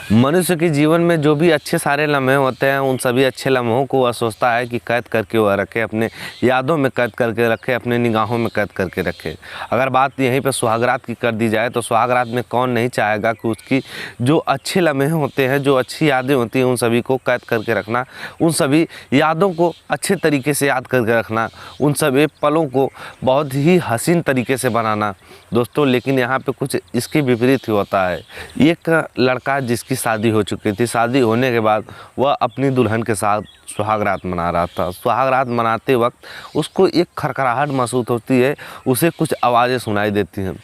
मनुष्य के जीवन में जो भी अच्छे सारे लम्हे होते हैं, उन सभी अच्छे लम्हों को वह सोचता है कि कैद करके वह रखे, अपने यादों में कैद करके रखे, अपने निगाहों में कैद करके रखे। अगर बात यहीं पे सुहागरात की कर दी जाए तो सुहागरात में कौन नहीं चाहेगा कि उसकी जो अच्छे लम्हे होते हैं, जो अच्छी यादें होती हैं, उन सभी को कैद करके रखना, उन सभी यादों को अच्छे तरीके से याद करके रखना, उन सभी पलों को बहुत ही हसीन तरीके से बनाना दोस्तों। लेकिन यहाँ पे कुछ इसके विपरीत ही होता है। एक लड़का जिसकी शादी हो चुकी थी, शादी होने के बाद वह अपनी दुल्हन के साथ सुहागरात मना रहा था। सुहागरात मनाते वक्त उसको एक खड़खड़ाहट महसूस होती है, उसे कुछ आवाज़ें सुनाई देती हैं।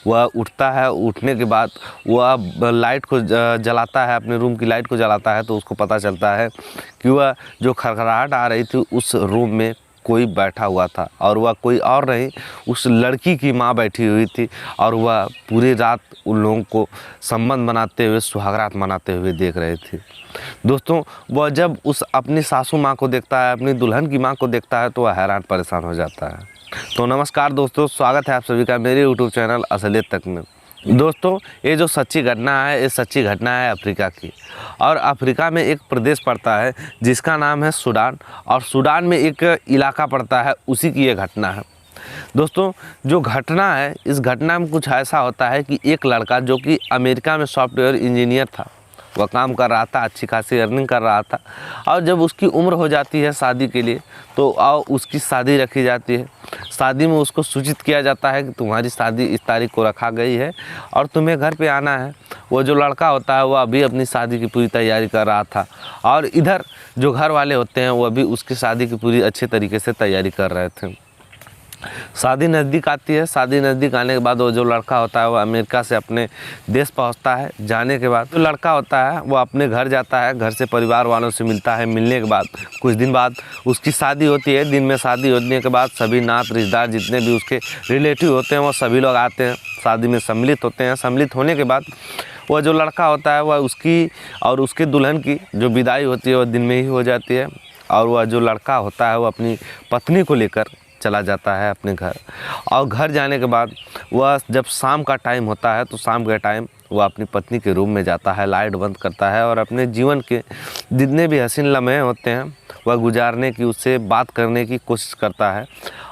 वह उठता है, उठने के बाद वह लाइट को जलाता है, अपने रूम की लाइट को जलाता है, तो उसको पता चलता है कि वह जो खड़खड़ाहट आ रही थी उस रूम में कोई बैठा हुआ था, और वह कोई और नहीं, उस लड़की की माँ बैठी हुई थी। और वह पूरी रात उन लोगों को संबंध बनाते हुए, सुहागरात मनाते हुए देख रहे थे दोस्तों। वह जब उस अपनी सासू माँ को देखता है, अपनी दुल्हन की माँ को देखता है, तो वह हैरान परेशान हो जाता है। तो नमस्कार दोस्तों, स्वागत है आप सभी का मेरे यूट्यूब चैनल असलियत तक में। दोस्तों, ये जो सच्ची घटना है, ये सच्ची घटना है अफ्रीका की। और अफ्रीका में एक प्रदेश पड़ता है जिसका नाम है सूडान, और सूडान में एक इलाका पड़ता है, उसी की ये घटना है दोस्तों। जो घटना है, इस घटना में कुछ ऐसा होता है कि एक लड़का जो कि अमेरिका में सॉफ्टवेयर इंजीनियर था, वह काम कर रहा था, अच्छी खासी अर्निंग कर रहा था। और जब उसकी उम्र हो जाती है शादी के लिए, तो उसकी शादी रखी जाती है। शादी में उसको सूचित किया जाता है कि तुम्हारी शादी इस तारीख को रखा गई है और तुम्हें घर पे आना है। वो जो लड़का होता है वह अभी अपनी शादी की पूरी तैयारी कर रहा था, और इधर जो घर वाले होते हैं वह भी उसकी शादी की पूरी अच्छे तरीके से तैयारी कर रहे थे। शादी नज़दीक आती है। शादी नज़दीक आने के बाद वो जो लड़का होता है वह अमेरिका से अपने देश पहुंचता है। जाने के बाद जो लड़का होता है वह अपने घर जाता है, घर से परिवार वालों से मिलता है। मिलने के बाद कुछ दिन बाद उसकी शादी होती है। दिन में शादी होने के बाद सभी नात रिश्तेदार जितने भी उसके रिलेटिव होते हैं वो सभी लोग आते हैं, शादी में सम्मिलित होते हैं। सम्मिलित होने के बाद वह जो लड़का होता है वह उसकी और उसके दुल्हन की जो विदाई होती है वह दिन में ही हो जाती है। और वह जो लड़का होता है वह अपनी पत्नी को लेकर चला जाता है अपने घर। और घर जाने के बाद वह जब शाम का टाइम होता है तो शाम के टाइम वह अपनी पत्नी के रूम में जाता है, लाइट बंद करता है और अपने जीवन के जितने भी हसीन लम्हे होते हैं वह गुजारने की, उससे बात करने की कोशिश करता है।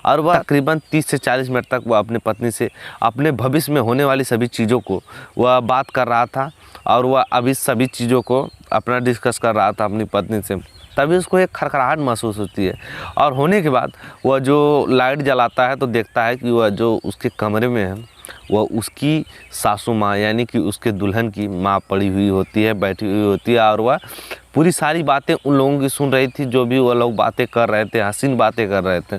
और वह तकरीबन 30 से 40 मिनट तक वह अपनी पत्नी से अपने भविष्य में होने वाली सभी चीज़ों को वह बात कर रहा था, और वह अभी सभी चीज़ों को अपना डिस्कस कर रहा था अपनी पत्नी से। तभी उसको एक खड़खड़ाहट महसूस होती है, और होने के बाद वह जो लाइट जलाता है तो देखता है कि वह जो उसके कमरे में है वह उसकी सासू माँ यानी कि उसके दुल्हन की माँ पड़ी हुई होती है, बैठी हुई होती है। और वह पूरी सारी बातें उन लोगों की सुन रही थी, जो भी वह लोग बातें कर रहे थे, हसीन बातें कर रहे थे।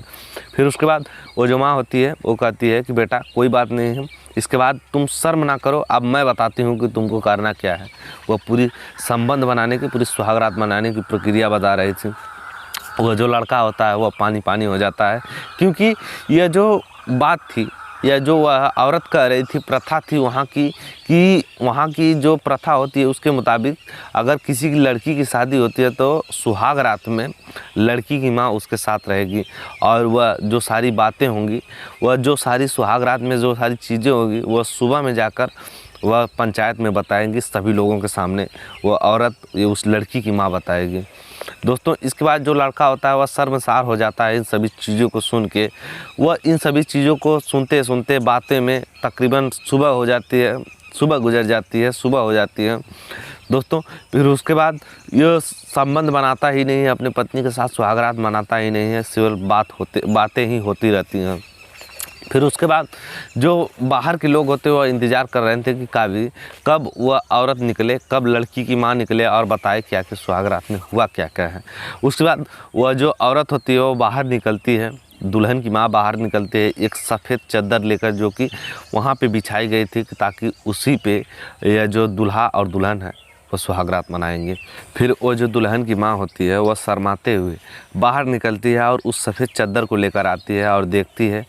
फिर उसके बाद वो जो माँ होती है वो कहती है कि बेटा कोई बात नहीं है, इसके बाद तुम शर्म ना करो, अब मैं बताती हूँ कि तुमको करना क्या है। वह पूरी संबंध बनाने की, पूरी सुहागरात मनाने की प्रक्रिया बता रही थी। वह जो लड़का होता है वह पानी पानी हो जाता है, क्योंकि यह जो बात थी या जो वह औरत कह रही थी, प्रथा थी वहाँ की, कि वहाँ की जो प्रथा होती है उसके मुताबिक अगर किसी की लड़की की शादी होती है तो सुहाग रात में लड़की की माँ उसके साथ रहेगी, और वह जो सारी बातें होंगी, वह जो सारी सुहाग रात में जो सारी चीज़ें होगी वह सुबह में जाकर वह पंचायत में बताएंगी सभी लोगों के सामने। वह औरत ये उस लड़की की माँ बताएगी दोस्तों। इसके बाद जो लड़का होता है वह शर्मसार हो जाता है इन सभी चीज़ों को सुन के। वह इन सभी चीज़ों को सुनते सुनते बातें में तकरीबन सुबह हो जाती है, सुबह गुजर जाती है, सुबह हो जाती है दोस्तों। फिर उसके बाद यह संबंध बनाता ही नहीं है, अपनी पत्नी के साथ सुहागरात मनाता ही नहीं है, केवल बातें ही होती रहती हैं। फिर उसके बाद जो बाहर के लोग होते हैं वह इंतज़ार कर रहे थे कि कब वह औरत निकले, कब लड़की की माँ निकले और बताए क्या कि सुहागरात में हुआ क्या क्या है। उसके बाद वह जो औरत होती है वो बाहर निकलती है, दुल्हन की माँ बाहर निकलती है एक सफ़ेद चादर लेकर, जो कि वहाँ पे बिछाई गई थी ताकि उसी पे यह जो दूल्हा और दुल्हन है वह सुहागरात मनाएंगे। फिर वो जो दुल्हन की माँ होती है वह शर्माते हुए बाहर निकलती है और उस सफ़ेद चादर को लेकर आती है और देखती है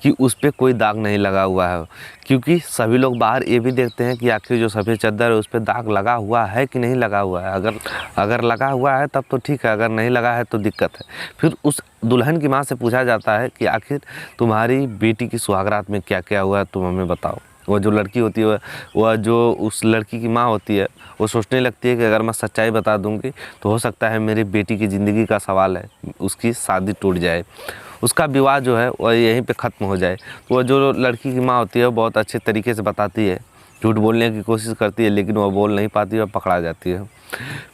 कि उस पर कोई दाग नहीं लगा हुआ है, क्योंकि सभी लोग बाहर ये भी देखते हैं कि आखिर जो सफ़ेद चादर है उस पर दाग लगा हुआ है कि नहीं लगा हुआ है। अगर लगा हुआ है तब तो ठीक है, अगर नहीं लगा है तो दिक्कत है। फिर उस दुल्हन की माँ से पूछा जाता है कि आखिर तुम्हारी बेटी की सुहागरात में क्या क्या हुआ है, तुम हमें बताओ। वह जो लड़की होती है वह जो उस लड़की की माँ होती है वो सोचने लगती है कि अगर मैं सच्चाई बता दूंगी तो हो सकता है मेरी बेटी की ज़िंदगी का सवाल है, उसकी शादी टूट जाए, उसका विवाह जो है वह यहीं पे ख़त्म हो जाए। तो वह जो लड़की की माँ होती है वो बहुत अच्छे तरीके से बताती है, झूठ बोलने की कोशिश करती है लेकिन वह बोल नहीं पाती, वह पकड़ा जाती है।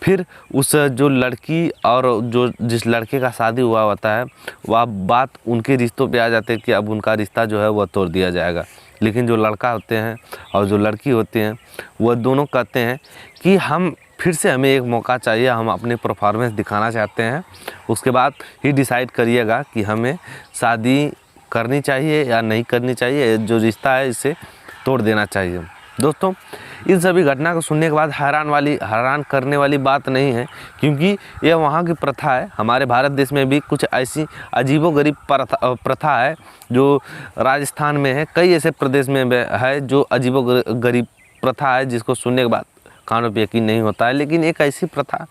फिर उस जो लड़की और जो जिस लड़के का शादी हुआ होता है वह बात उनके रिश्तों पे आ जाते हैं कि अब उनका रिश्ता जो है वह तोड़ दिया जाएगा। लेकिन जो लड़का होते हैं और जो लड़की होती हैं वह दोनों कहते हैं कि हम फिर से हमें एक मौका चाहिए, हम अपनी परफॉर्मेंस दिखाना चाहते हैं, उसके बाद ही डिसाइड करिएगा कि हमें शादी करनी चाहिए या नहीं करनी चाहिए, जो रिश्ता है इसे तोड़ देना चाहिए। दोस्तों, इन सभी घटना को सुनने के बाद हैरान करने वाली बात नहीं है, क्योंकि यह वहाँ की प्रथा है। हमारे भारत देश में भी कुछ ऐसी अजीबोगरीब प्रथा है जो राजस्थान में है, कई ऐसे प्रदेश में है जो अजीबोगरीब प्रथा है जिसको सुनने के बाद कानों पे यकीन नहीं होता है। लेकिन एक ऐसी प्रथा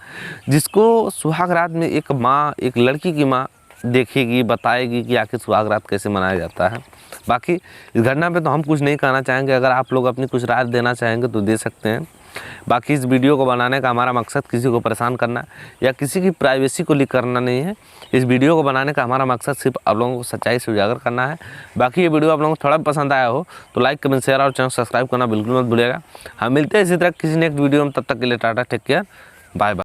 जिसको सुहाग रात में एक माँ, एक लड़की की माँ देखेगी, बताएगी कि आखिर सुहाग रात कैसे मनाया जाता है। बाकी इस घटना पे तो हम कुछ नहीं कहना चाहेंगे, अगर आप लोग अपनी कुछ राय देना चाहेंगे तो दे सकते हैं। बाकी इस वीडियो को बनाने का हमारा मकसद किसी को परेशान करना या किसी की प्राइवेसी को लीक करना नहीं है। इस वीडियो को बनाने का हमारा मकसद सिर्फ आप लोगों को सच्चाई से उजागर करना है। बाकी ये वीडियो आप लोगों को थोड़ा पसंद आया हो तो लाइक, कमेंट, शेयर और चैनल सब्सक्राइब करना बिल्कुल मत भूलिएगा। हम मिलते हैं इसी तरह किसी नेक्स्ट वीडियो में, तब तक के लिए tata, take care, bye bye.